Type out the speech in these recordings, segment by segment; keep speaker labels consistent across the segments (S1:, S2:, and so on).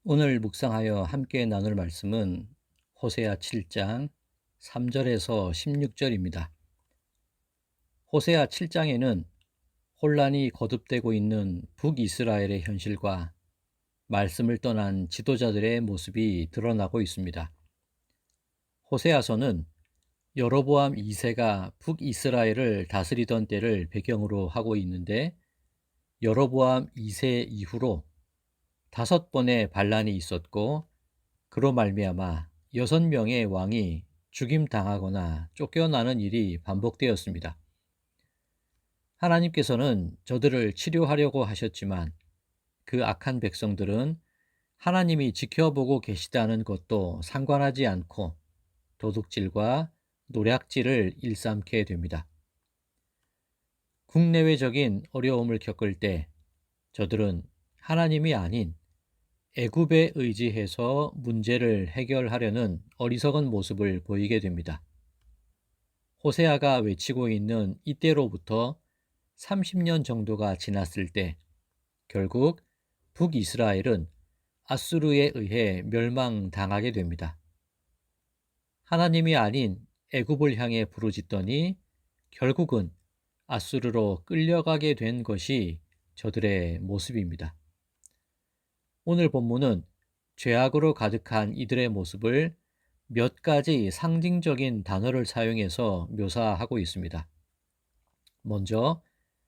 S1: 오늘 묵상하여 함께 나눌 말씀은 호세아 7장 3절에서 16절입니다. 호세아 7장에는 혼란이 거듭되고 있는 북이스라엘의 현실과 말씀을 떠난 지도자들의 모습이 드러나고 있습니다. 호세아서는 여로보암 2세가 북이스라엘을 다스리던 때를 배경으로 하고 있는데, 여로보암 2세 이후로 5번의 반란이 있었고, 그로 말미암아 6명의 왕이 죽임당하거나 쫓겨나는 일이 반복되었습니다. 하나님께서는 저들을 치료하려고 하셨지만 그 악한 백성들은 하나님이 지켜보고 계시다는 것도 상관하지 않고 도둑질과 노략질을 일삼게 됩니다. 국내외적인 어려움을 겪을 때 저들은 하나님이 아닌 애굽에 의지해서 문제를 해결하려는 어리석은 모습을 보이게 됩니다. 호세아가 외치고 있는 이때로부터 30년 정도가 지났을 때 결국 북이스라엘은 아수르에 의해 멸망당하게 됩니다. 하나님이 아닌 애굽을 향해 부르짖더니 결국은 아수르로 끌려가게 된 것이 저들의 모습입니다. 오늘 본문은 죄악으로 가득한 이들의 모습을 몇 가지 상징적인 단어를 사용해서 묘사하고 있습니다. 먼저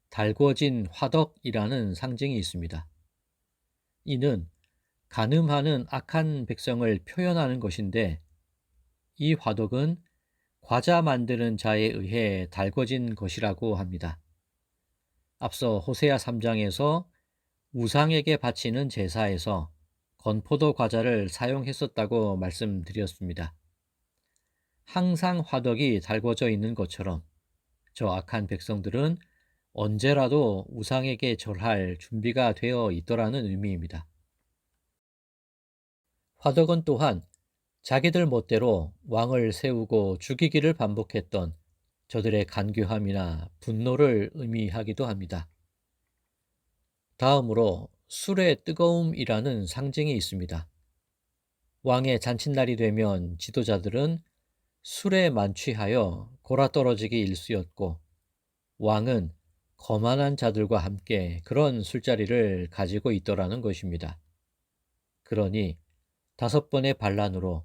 S1: 달궈진 화덕이라는 상징이 있습니다. 이는 간음하는 악한 백성을 표현하는 것인데, 이 화덕은 과자 만드는 자에 의해 달궈진 것이라고 합니다. 앞서 호세아 3장에서 우상에게 바치는 제사에서 건포도 과자를 사용했었다고 말씀드렸습니다. 항상 화덕이 달궈져 있는 것처럼 저 악한 백성들은 언제라도 우상에게 절할 준비가 되어 있더라는 의미입니다. 화덕은 또한 자기들 멋대로 왕을 세우고 죽이기를 반복했던 저들의 간교함이나 분노를 의미하기도 합니다. 다음으로 술의 뜨거움이라는 상징이 있습니다. 왕의 잔칫날이 되면 지도자들은 술에 만취하여 골아떨어지기 일쑤였고, 왕은 거만한 자들과 함께 그런 술자리를 가지고 있더라는 것입니다. 그러니 5번의 반란으로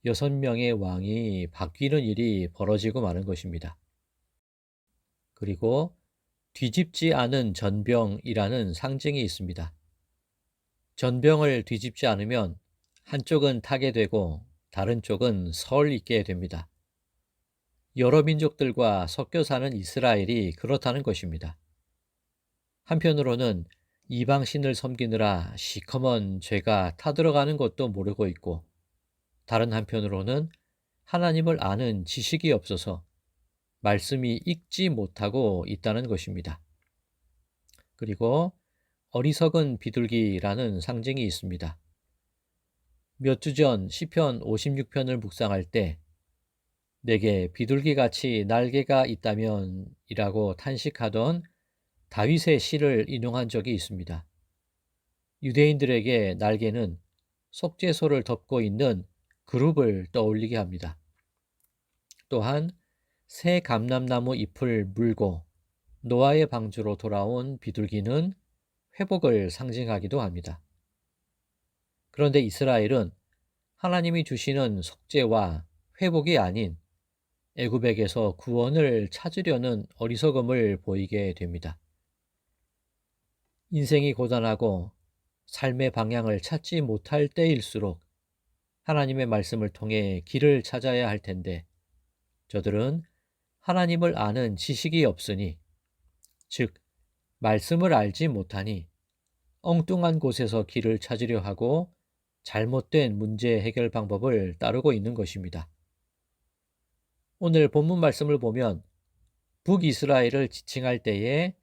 S1: 6명의 왕이 바뀌는 일이 벌어지고 마는 것입니다. 그리고 뒤집지 않은 전병이라는 상징이 있습니다. 전병을 뒤집지 않으면 한쪽은 타게 되고 다른 쪽은 설 있게 됩니다. 여러 민족들과 섞여 사는 이스라엘이 그렇다는 것입니다. 한편으로는 이방신을 섬기느라 시커먼 죄가 타들어가는 것도 모르고 있고, 다른 한편으로는 하나님을 아는 지식이 없어서 말씀이 읽지 못하고 있다는 것입니다. 그리고 어리석은 비둘기라는 상징이 있습니다. 몇 주 전 시편 56편을 묵상할 때 내게 비둘기같이 날개가 있다면 이라고 탄식하던 다윗의 시를 인용한 적이 있습니다. 유대인들에게 날개는 속죄소를 덮고 있는 그룹을 떠올리게 합니다. 또한 새 감람나무 잎을 물고 노아의 방주로 돌아온 비둘기는 회복을 상징하기도 합니다. 그런데 이스라엘은 하나님이 주시는 속죄와 회복이 아닌 애굽에게서 구원을 찾으려는 어리석음을 보이게 됩니다. 인생이 고단하고 삶의 방향을 찾지 못할 때일수록 하나님의 말씀을 통해 길을 찾아야 할 텐데, 저들은 하나님을 아는 지식이 없으니, 즉 말씀을 알지 못하니 엉뚱한 곳에서 길을 찾으려 하고 잘못된 문제 해결 방법을 따르고 있는 것입니다. 오늘 본문 말씀을 보면 북이스라엘을 지칭할 때에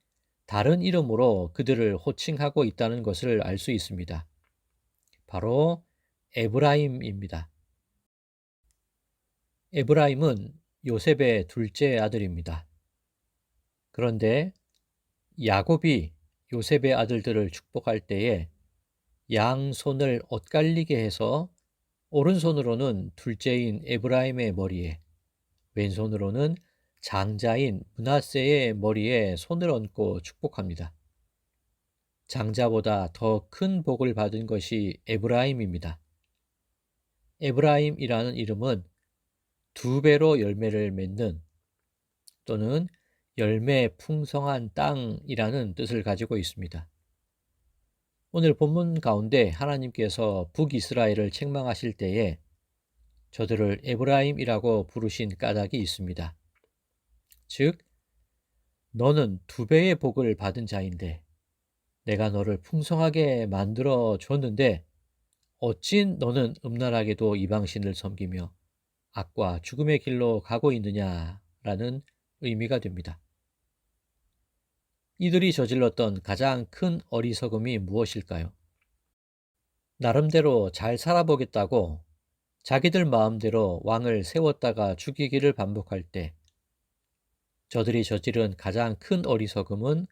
S1: 다른 이름으로 그들을 호칭하고 있다는 것을 알 수 있습니다. 바로 에브라임입니다. 에브라임은 요셉의 둘째 아들입니다. 그런데 야곱이 요셉의 아들들을 축복할 때에 양손을 엇갈리게 해서 오른손으로는 둘째인 에브라임의 머리에, 왼손으로는 장자인 므낫세의 머리에 손을 얹고 축복합니다. 장자보다 더 큰 복을 받은 것이 에브라임입니다. 에브라임이라는 이름은 두 배로 열매를 맺는 또는 열매 풍성한 땅이라는 뜻을 가지고 있습니다. 오늘 본문 가운데 하나님께서 북이스라엘을 책망하실 때에 저들을 에브라임이라고 부르신 까닭이 있습니다. 즉, 너는 두 배의 복을 받은 자인데 내가 너를 풍성하게 만들어 줬는데 어찌 너는 음란하게도 이방신을 섬기며 악과 죽음의 길로 가고 있느냐라는 의미가 됩니다. 이들이 저질렀던 가장 큰 어리석음이 무엇일까요? 나름대로 잘 살아보겠다고 자기들 마음대로 왕을 세웠다가 죽이기를 반복할 때 저들이 저지른 가장 큰 어리석음은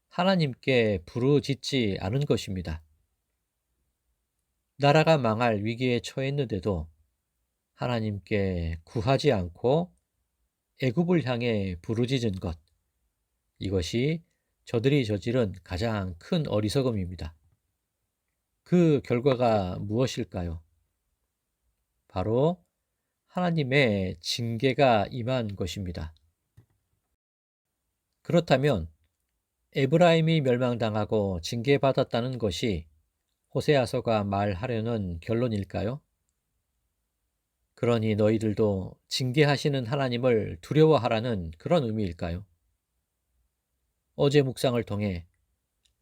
S1: 하나님께 부르짖지 않은 것입니다. 나라가 망할 위기에 처했는데도 하나님께 구하지 않고 애굽을 향해 부르짖은 것, 이것이 저들이 저지른 가장 큰 어리석음입니다. 그 결과가 무엇일까요? 바로 하나님의 징계가 임한 것입니다. 그렇다면 에브라임이 멸망당하고 징계받았다는 것이 호세아서가 말하려는 결론일까요? 그러니 너희들도 징계하시는 하나님을 두려워하라는 그런 의미일까요? 어제 묵상을 통해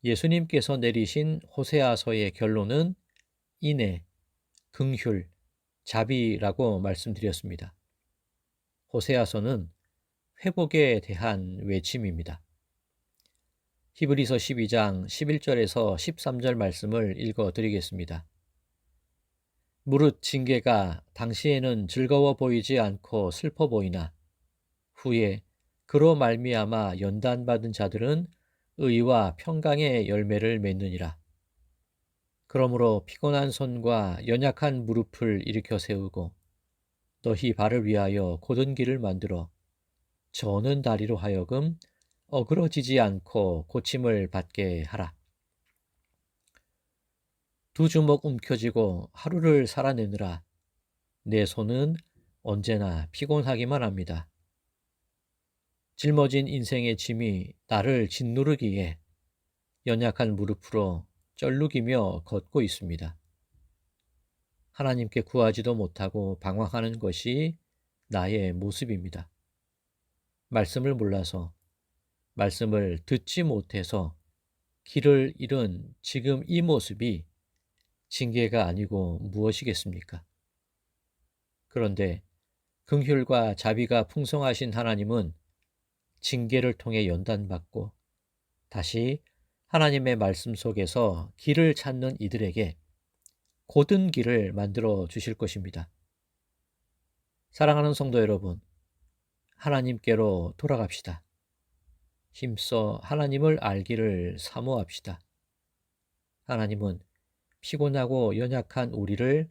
S1: 예수님께서 내리신 호세아서의 결론은 인애, 긍휼, 자비라고 말씀드렸습니다. 호세아서는 회복에 대한 외침입니다. 히브리서 12장 11절에서 13절 말씀을 읽어드리겠습니다. 무릇 징계가 당시에는 즐거워 보이지 않고 슬퍼 보이나 후에 그로 말미암아 연단받은 자들은 의와 평강의 열매를 맺느니라. 그러므로 피곤한 손과 연약한 무릎을 일으켜 세우고 너희 발을 위하여 곧은 길을 만들어 저는 다리로 하여금 어그러지지 않고 고침을 받게 하라. 두 주먹 움켜쥐고 하루를 살아내느라 내 손은 언제나 피곤하기만 합니다. 짊어진 인생의 짐이 나를 짓누르기에 연약한 무릎으로 쩔룩이며 걷고 있습니다. 하나님께 구하지도 못하고 방황하는 것이 나의 모습입니다. 말씀을 몰라서, 말씀을 듣지 못해서 길을 잃은 지금 이 모습이 징계가 아니고 무엇이겠습니까? 그런데 긍휼과 자비가 풍성하신 하나님은 징계를 통해 연단받고 다시 하나님의 말씀 속에서 길을 찾는 이들에게 곧은 길을 만들어 주실 것입니다. 사랑하는 성도 여러분, 하나님께로 돌아갑시다. 힘써 하나님을 알기를 사모합시다. 하나님은 피곤하고 연약한 우리를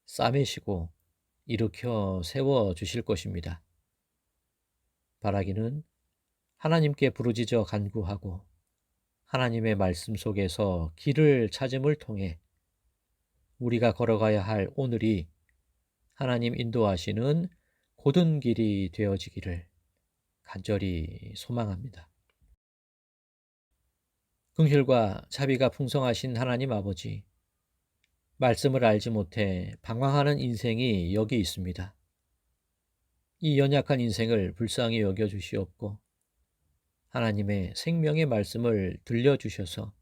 S1: 싸매시고 일으켜 세워 주실 것입니다. 바라기는 하나님께 부르짖어 간구하고 하나님의 말씀 속에서 길을 찾음을 통해 우리가 걸어가야 할 오늘이 하나님 인도하시는 곧은 길이 되어지기를 간절히 소망합니다. 긍휼과 자비가 풍성하신 하나님 아버지, 말씀을 알지 못해 방황하는 인생이 여기 있습니다. 이 연약한 인생을 불쌍히 여겨주시옵고 하나님의 생명의 말씀을 들려주셔서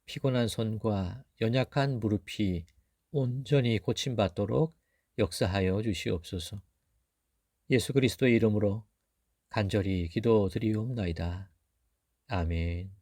S1: 피곤한 손과 연약한 무릎이 온전히 고침받도록 역사하여 주시옵소서. 예수 그리스도의 이름으로 간절히 기도드리옵나이다. 아멘.